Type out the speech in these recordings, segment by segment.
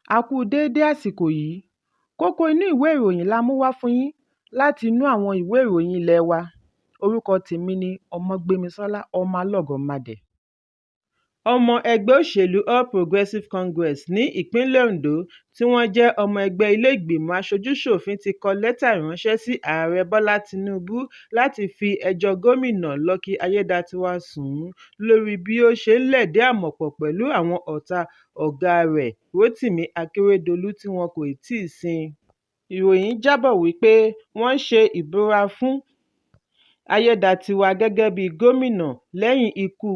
A kú déédé àsìkò yìí. Kókó inú ìwé ìròyìn la mú wá fún yín láti inú àwọn ìwé ìròyìn ilé wa. Orúkọ tèmi ni Ọmọgbémisọ́lá ọmọ Alọ́gọ̀madẹ̀. Ọmọ ẹgbẹ́ òṣèlú All Progressives Congress ní ìpínlẹ̀ Ondo tí wọ́n jẹ́ ọmọ ẹgbẹ́ ilé ìgbìmọ̀ aṣojú-ṣòfin ti kọ lẹ́tà ìránṣẹ́ sí Ààrẹ Bọ́lá Tinubu láti fi ẹjọ́ gómìnà Lucky Ayédatiwa sùn ún lórí bí ó ṣe ń lẹ̀dí àmọ̀pọ̀ pẹ̀lú àwọn ọ̀tá ọ̀gá rẹ̀ Rotimi Akeredolu tí wọn kò tíì sin. Ìròyìn jábọ̀ wípé wọ́n ṣe ìbúra fún Ayédatiwa gẹ́gẹ́ bí gómìnà lẹ́yìn ikú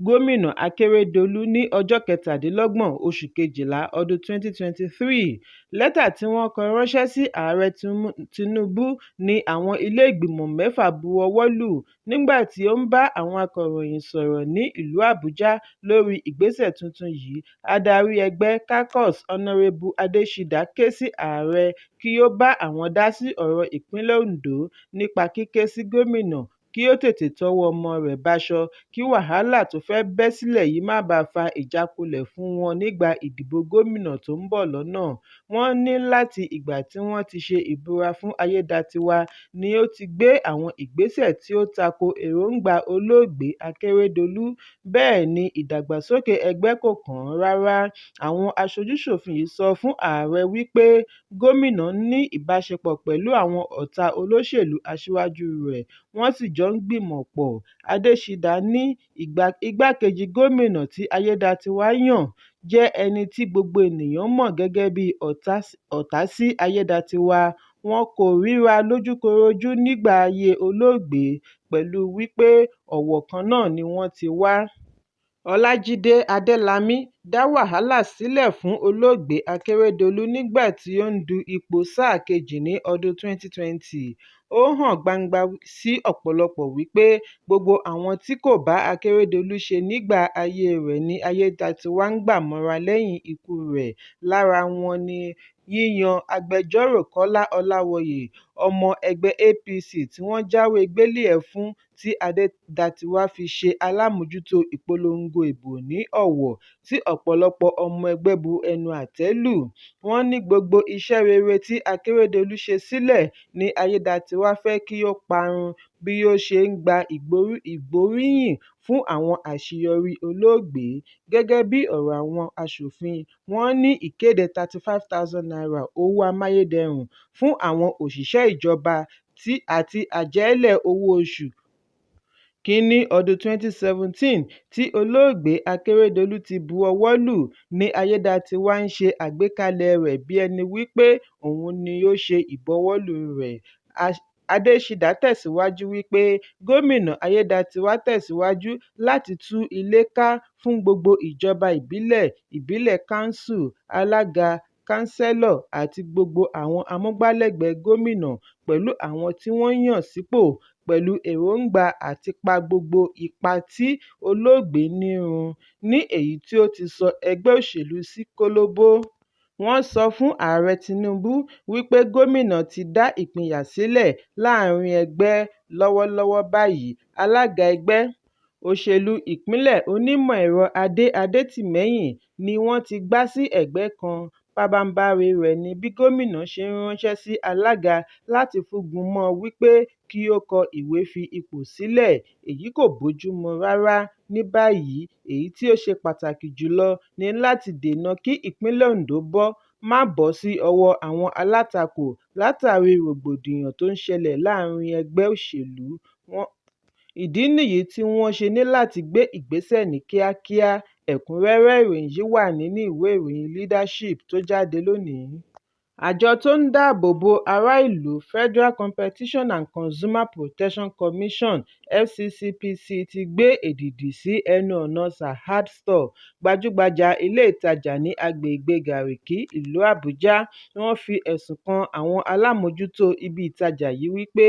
gómìnà Akeredolu ní ọjọ́ 27 oṣù Kejìlá ọdún 2023. Lẹ́tà tí wọ́n kọ ránṣẹ́ sí Ààrẹ Tinubu ní àwọn ilé ìgbìmọ̀ 6 buwọ́wọ́ lù nígbà tí ó ń bá àwọn akọ̀ròyìn sọ̀rọ̀ ní ìlú Àbújá lórí ìgbésẹ̀ tuntun yìí. Adarí ẹgbẹ́ caucus Honorébù Adésídà ké sí Ààrẹ kí ó bá àwọn dá sí ọ̀rọ̀ ìpínlẹ̀ Ondo nípa kíké sí gómìnà kí ó tètè tọwọ́ ọmọ rẹ̀ báṣọ kí wàhálà tó fẹ́ bẹ́ sílẹ̀ yìí má bàa fa ìjákulẹ̀ fún wọn nígbà ìdìbò gómìnà tó ń bọ̀ lọ́nà. Wọ́n ní láti ìgbà tí wọ́n ti ṣe ìbúra fún Ayédatiwa ni ó ti gbé àwọn ìgbésẹ̀ tí ó tako èròǹgbà olóògbé Akeredolu, bẹ́ẹ̀ ni ìdàgbàsókè ẹgbẹ́ kò kàn án rárá. Àwọn aṣojú-ṣòfin yìí sọ fún Ààrẹ wípé gómìnà ní ìbáṣepọ̀ pẹ̀lú àwọn ọ̀tá olóṣèlú aṣíwájú rẹ̀, wọ́n sì jọ ń gbìmọ̀ pọ̀. Adésídà ní igbákejì gómìnà tí Ayédatiwa yàn jẹ́ ẹni tí gbogbo ènìyàn mọ̀ gẹ́gẹ́ bí ọ̀tá sí Ayédatiwa. Wọn kò ríra lójúkorojú nígbà ayé olóògbé, pẹ̀lú wípé ọ̀wọ̀ kan náà ni wọ́n ti wá. Ọlájídé Adélámì dá wàhálà sílẹ̀ fún olóògbé Akeredolu nígbà tí ó ń du ipò sáà kejì ní ọdún 2020. Ó hàn gbangba sí ọ̀pọ̀lọpọ̀ wípé gbogbo àwọn tí kò bá Akeredolu ṣe nígbà ayé rẹ̀ ni Ayédatiwa ń gbà mọ́ra lẹ́yìn ikú rẹ̀. Lára wọn ni yíyan agbẹjọ́rò Kọ́lá Ọláwọyè, ọmọ ẹgbẹ́ APC tí wọ́n jáwé gbélé-ẹ̀ fún tí Ayédatiwa fi ṣe alámòjútó ìpolongo ìbò ní Ọ̀wọ̀, tí ọ̀pọ̀lọpọ̀ ọmọ ẹgbẹ́ bu ẹnu àtẹ́ lù. Wọ́n ní gbogbo iṣẹ́ rere tí Akeredolu ṣe sílẹ̀ ni Ayédatiwa fẹ́ kí ó parun bí ó ṣe ń gba ìgbóríyìn fún àwọn àṣeyọrí olóògbé. Gẹ́gẹ́ bí ọ̀rọ̀ àwọn aṣòfin, wọ́n ní ìkéde ₦35,000 owó amáyédẹrùn fún àwọn òṣìṣẹ́ ìjọba àti àjẹ́lẹ̀ owó oṣù kínní ọdún 2017 tí olóògbé Akeredolu ti bu ọwọ́ lù ní Ayédatiwa ń ṣe àgbékalẹ̀ rẹ̀ bí ẹni wípé òun ni ó ṣe ìbuwọ́lù rẹ̀. Adésídà tẹ̀síwájú wípé gómìnà Ayédatiwa tẹ̀síwájú láti tú ilé ká fún gbogbo ìjọba ìbílẹ̀ kánsù, alága, kánsẹ́lọ̀ àti gbogbo àwọn amúgbálẹ́gbẹ̀ẹ́ gómìnà pẹ̀lú àwọn tí wọ́n yàn sípò, pẹ̀lú èròǹgbà àti pa gbogbo ipa tí olóògbé ní run, ní èyí tí ó ti sọ ẹgbẹ́ òṣèlú sí kólóbó. Wọ́n sọ fún Ààrẹ Tinubu wípé gómìnà ti dá ìpínyà sílẹ̀ láàrin ẹgbẹ́. Lọ́wọ́lọ́wọ́ báyìí, alága ẹgbẹ́ òṣèlú ìpínlẹ̀ Onímọ̀-ẹ̀rọ Adétìmẹ́yìn ni wọ́n ti gbá sí ẹ̀gbẹ́ kan. Pabambarì rẹ̀ ni bí gómìnà ṣe ń ránṣẹ́ sí alága láti fúngun mọ́ wípé kí ó kọ ìwé fi ipò sílẹ̀. Èyí kò bójúmu rárá. Ní báyìí, èyí tí ó ṣe pàtàkì jùlọ ni láti dènà kí ìpínlẹ̀ Ondo má bọ́ sí ọwọ́ àwọn alátakò látàrí rògbòdìyàn tó ń ṣẹlẹ̀ láàrin ẹgbẹ́ òṣèlú. Ìdí nìyí tí wọ́n ṣe ní láti gbé ìgbésẹ̀ ní kíákíá. Ẹ̀kúnrẹ́rẹ́ ìròyìn yìí wà nínú ìwé ìròyìn Leadership tó jáde lónìí. Àjọ tó ń dáàbò bo ará ìlú Federal Competition and Consumer Protection Commission (FCCPC) ti gbé èdìdì sí ẹnu ọ̀nà Sahad Store, gbajúgbajà ilé ìtajà ní agbègbè Garki, ìlú Àbújá. Wọ́n fi ẹ̀sùn kan àwọn alámòjútó ibi ìtajà yìí wípé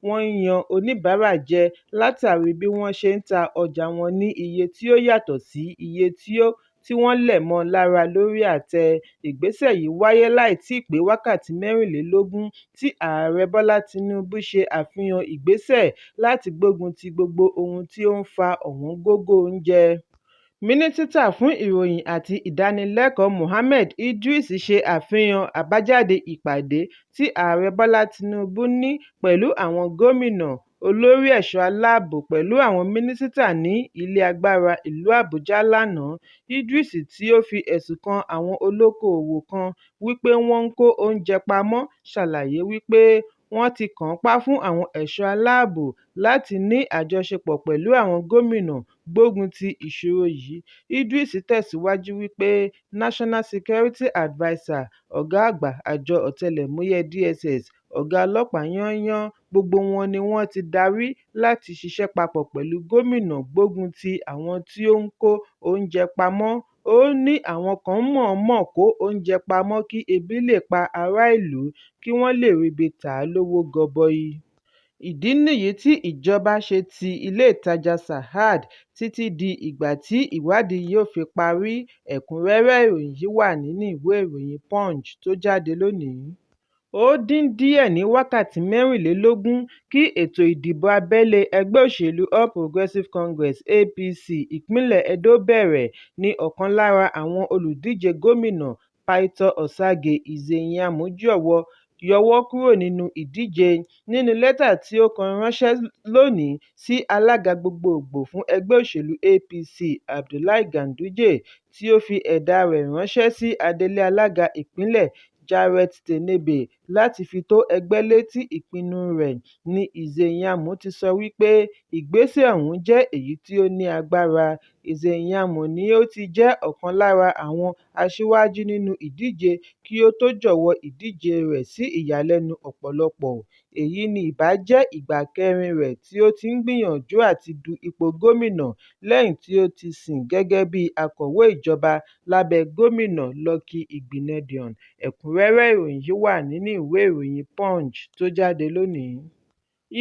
wọ́n ń yan oníbàárà jẹ látàrí bí wọ́n ṣe ń ta ọjà wọn ní iye tí ó yàtọ̀ sí iye tí wọ́n lẹ̀ mọ́ lára lórí àtẹ. Ìgbésẹ̀ yìí wáyé láì tíì pé wákàtí 24 tí Ààrẹ Bọ́lá Tinubu ṣe àfihàn ìgbésẹ̀ láti gbógun ti gbogbo ohun tí ó ń fa ọ̀wọ́ngógó oúnjẹ. Mínísítà fún ìròyìn àti ìdánilẹ́kọ̀ọ́ Mohammed Idris ṣe àfihàn àbájáde ìpàdé tí Ààrẹ Bọ́lá Tinubu ní pẹ̀lú àwọn gómìnà, olórí ẹ̀ṣọ́ aláàbò pẹ̀lú àwọn mínísítà ní Ilé Agbára ìlú Àbújá lánàá. Idris, tí ó fi ẹ̀sùn kan àwọn olókoòwò kan wípé wọ́n ń kó oúnjẹ pamọ́, ṣàlàyé wípé wọ́n ti kànńpá fún àwọn ẹ̀ṣọ́ aláàbò láti ní àjọṣepọ̀ pẹ̀lú àwọn gómìnà gbógun ti ìṣòro yìí. Idris tẹ̀síwájú wípé National Security Adviser, ọ̀gá àgbà àjọ ọ̀tẹlẹ̀múyẹ́ DSS, ọ̀gá ọlọ́pàá yányán, gbogbo wọn ni wọ́n ti darí láti ṣiṣẹ́ papọ̀ pẹ̀lú gómìnà gbógun ti àwọn tí ó ń kó oúnjẹ pamọ́. Ó ní àwọn kan mọ̀ọ́mọ̀ kó oúnjẹ pamọ́ kí ebi lè pa ará ìlú kí wọ́n lè ríbi tà á lówó gọbọi. Ìdí nìyí tí ìjọba ṣe ti ilé ìtajà Sahad títí di ìgbà tí ìwádìí yóò fi parí. Ẹ̀kúnrẹ́rẹ́ ìròyìn yìí wà nínú ìwé ìròyìn Punch tó jáde lónìí. Ó dín díẹ̀ ní wákàtí 24 kí ètò ìdìbò abẹ́lé ẹgbẹ́ òṣèlú All Progressives Congress (APC) ìpínlẹ̀ Edo bẹ̀rẹ̀ ní ọ̀kan lára àwọn olùdíje gómìnà, Pító Ọ̀sàgìẹ̀ Ìzèyàmù, yọwọ́ kúrò nínú ìdíje. Nínú lẹ́tà tí ó kọ ránṣẹ́ lónìí sí alága gbogboògbò fún ẹgbẹ́ òṣèlú APC, Abdullahi Ganduje, tí ó fi ẹ̀dà rẹ̀ ránṣẹ́ sí adelé alága ìpínlẹ̀, Jarrett Tenebe, láti fi tó ẹgbẹ́ létí ìpinnu rẹ̀, ní Ìzèyàmù ti sọ wípé ìgbésẹ̀ ọ̀hún jẹ́ èyí tí ó ní agbára. Ìzèyàmù ni ó ti jẹ́ ọ̀kan lára àwọn aṣíwájú nínú ìdíje kí ó tó jọ̀wọ́ ìdíje rẹ̀ sí ìyàlẹ́nu ọ̀pọ̀lọpọ̀. Èyí ni ìbá jẹ́ ìgbà kẹrin rẹ̀ tí ó ti ń gbìyànjú àti du ipò gómìnà lẹ́yìn tí ó ti sìn gẹ́gẹ́ bí akọ̀wé ìjọba lábẹ́ gómìnà Lucky Igbenedion. Ẹ̀kúnrẹ́rẹ́ ìròyìn yìí wà nínú ìwé ìròyìn Punch tó jáde lónìí.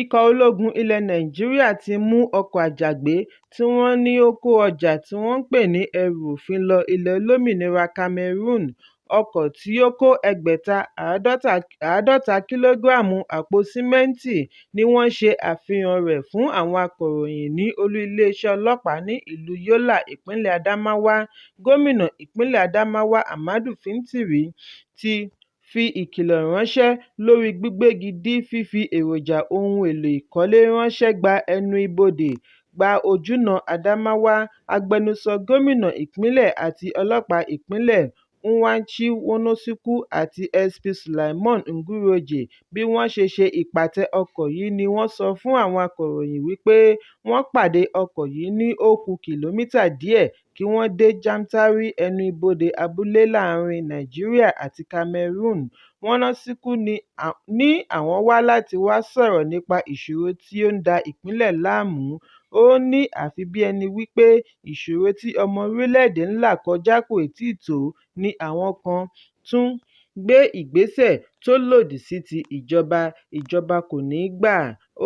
Ikọ̀ ológun ilẹ̀ Nàìjíríà ti mú ọkọ̀ àjàgbé tí wọ́n ní ó kó ọjà tí wọ́n ń pè ní ẹrù òfin lọ ilẹ̀ olómìnira Cameroon. Ọkọ̀ tí ó kó 650 kìlógíráàmù àpò símẹ́ǹtì ni wọ́n ṣe àfihàn rẹ̀ fún àwọn akọ̀ròyìn ní olú iléeṣẹ́ ọlọ́pàá ní ìlú Yola, ìpínlẹ̀ Adamawa. Gómìnà ìpínlẹ̀ Adamawa Ahmadu Fintiri ti fi ìkìlọ̀ ránṣẹ́ lórí gbígbégi dí fífi èròjà ohun èlò ìkọ́lé ránṣẹ́ gba ẹnu ibodè gba ojúnà Adamawa. Agbẹnusọ gómìnà ìpínlẹ̀ àti ọlọ́pàá ìpínlẹ̀, Nwachi Wonosukwu, àti SP Sulaimon Nguroje, bí wọ́n ṣe ìpàtẹ ọkọ̀ yìí ni wọ́n sọ fún àwọn akọ̀ròyìn wípé wọ́n pàdé ọkọ̀ yìí ní ó kù kìlómítà díẹ̀ kí wọ́n dé Jamtari, ẹnu ibodè abúlé láàrin Nàìjíríà àti Cameroon. Wonosukwu ní àwọn wá láti wá sọ̀rọ̀ nípa ìṣòro tí ó ń da ìpínlẹ̀ láàmú. Ó ní àfi bí ẹni wípé ìṣòro tí ọmọ orílẹ̀-èdè ń là kọjá kò tíì tó ní àwọn kan tún gbé ìgbésẹ̀ tó lòdì sí ti ìjọba kò ní gbà.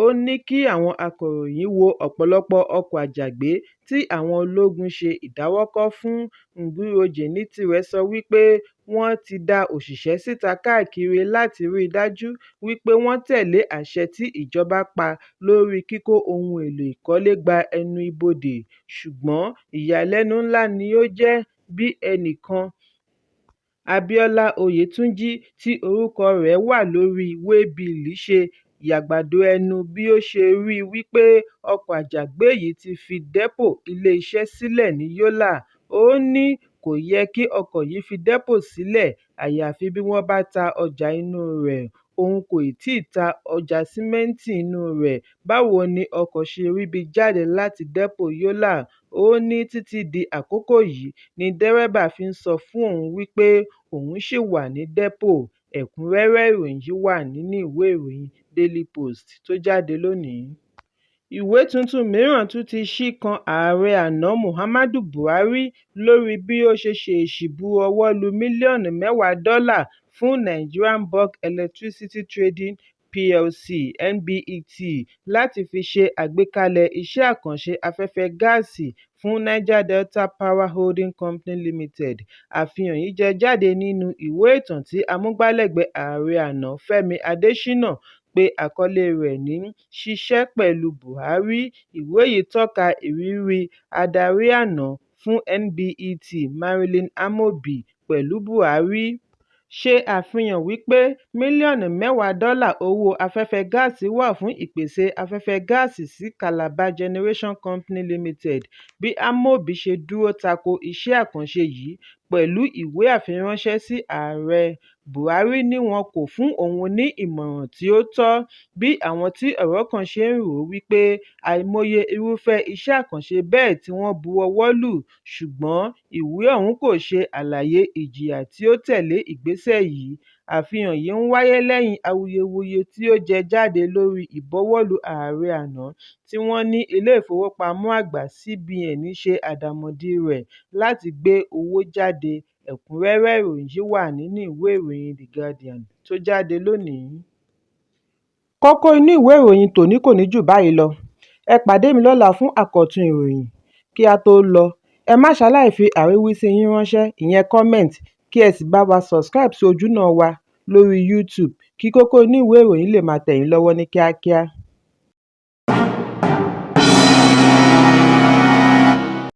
Ó ní kí àwọn akọ̀ròyìn wo ọ̀pọ̀lọpọ̀ ọkọ̀ àjàgbé tí àwọn ológun ṣe ìdáwọ́kọ̀ fún. Nguroje ní tirẹ̀ sọ wípé wọ́n ti dá òṣìṣẹ́ síta káàkiri láti rí i dájú wípé wọ́n tẹ̀lé àṣẹ tí ìjọba pa lórí kíkó ohun èlò ìkọ́lé gba ẹnu ibodè. Ṣùgbọ́n ìyàlẹ́nu ńlá ni ó jẹ́ bí ẹnìkan, Abíọ́lá Oyètúnjí, tí orúkọ rẹ̀ wà lórí wébíìlì ṣe yàgbàdo ẹnu bí ó ṣe rí i wípé ọkọ̀ àjàgbé yìí ti fi dépò iléeṣẹ́ sílẹ̀ ní Yola. Ó ní kò yẹ kí ọkọ̀ yìí fi dépò sílẹ̀ àyàfi bí wọ́n bá ta ọjà inú rẹ̀. Òun kò tíì ta ọjà símẹ́ǹtì inú rẹ̀. Báwo ni ọkọ̀ ṣe ríbi jáde láti dépò Yola? Ó ní títí di àkókò yìí ni dẹ́rẹ́bà fi ń sọ fún òun wípé òun ṣì wà ní dépò. Ẹ̀kúnrẹ́rẹ́ ìròyìn yìí wà nínú ìwé ìròyìn Daily Post tó jáde lónìí. Ìwé tuntun mìíràn tún ti ṣí kan ààrẹ àná Muhammadu Buhari lórí bí ó ṣe ṣèèṣì bu ọwọ́ lu mílíọ̀nù $10 fún Nigerian Bulk Electricity Trading Plc (NBET) láti fi ṣe àgbékalẹ̀ iṣẹ́ àkànṣe afẹ́fẹ́ gáàsì fún Niger Delta Power Holding Company Limited. Àfihàn yìí jẹ jáde nínú ìwé ìtàn tí amúgbálẹ́gbẹ̀ẹ́ ààrẹ àná Fẹ́mi Adésínà pe àkọlé rẹ̀ ní "Ṣiṣẹ́ pẹ̀lú Buhari". Ìwé yìí tọ́ka ìrírí adarí àná fún NBET Marilyn Amobi pẹ̀lú Buhari ṣe àfihàn wípé mílíọ̀nù $10 owó afẹ́fẹ́ gáàsì wà fún ìpèsè afẹ́fẹ́ gáàsì sí Calabar Generation Company Limited bí Amobi ṣe dúró tako iṣẹ́ àkànṣe yìí pẹ̀lú ìwé àfiránṣẹ́ sí Ààrẹ Buhari ní wọn kò fún òun ní ìmọ̀ràn tí ó tọ́, bí àwọn tí ọ̀rọ̀ kàn ṣe ń rò wípé àìmọye irúfẹ́ iṣẹ́ àkànṣe bẹ́ẹ̀ tí wọ́n buọwọ́ lù, ṣùgbọ́n ìwé ọ̀hún kò ṣe àlàyé ìjìyà tí ó tẹ̀lé ìgbésẹ̀ yìí. Àfihàn yìí ń wáyé lẹ́yìn awuyewuye tí ó jẹ jáde lórí ìbọwọ́lù ààrẹ àná tí wọ́n ní ilé ìfowópamọ́ àgbà CBN ṣe àdàmọ̀dì rẹ̀ láti gbé owó jáde. Ẹ̀kúnrẹ́rẹ́ ìròyìn yìí wà nínú ìwé ìròyìn The Guardian tó jáde lónìí. Kókó inú ìwé ìròyìn tòní kò ní jù báyìí lọ. Ẹ pàdé mi lọ́la fún àkọ́tún ìròyìn. Kí a tó lọ, ẹ má ṣaláì fi àríwísí yín ránṣẹ́, ìyẹn comment, kí ẹ sì bá wa subscribe sí ojúnà wa lórí YouTube kí kókó inú ìwé ìròyìn lè máa tẹ̀ yín lọ́wọ́ ní kíákíá.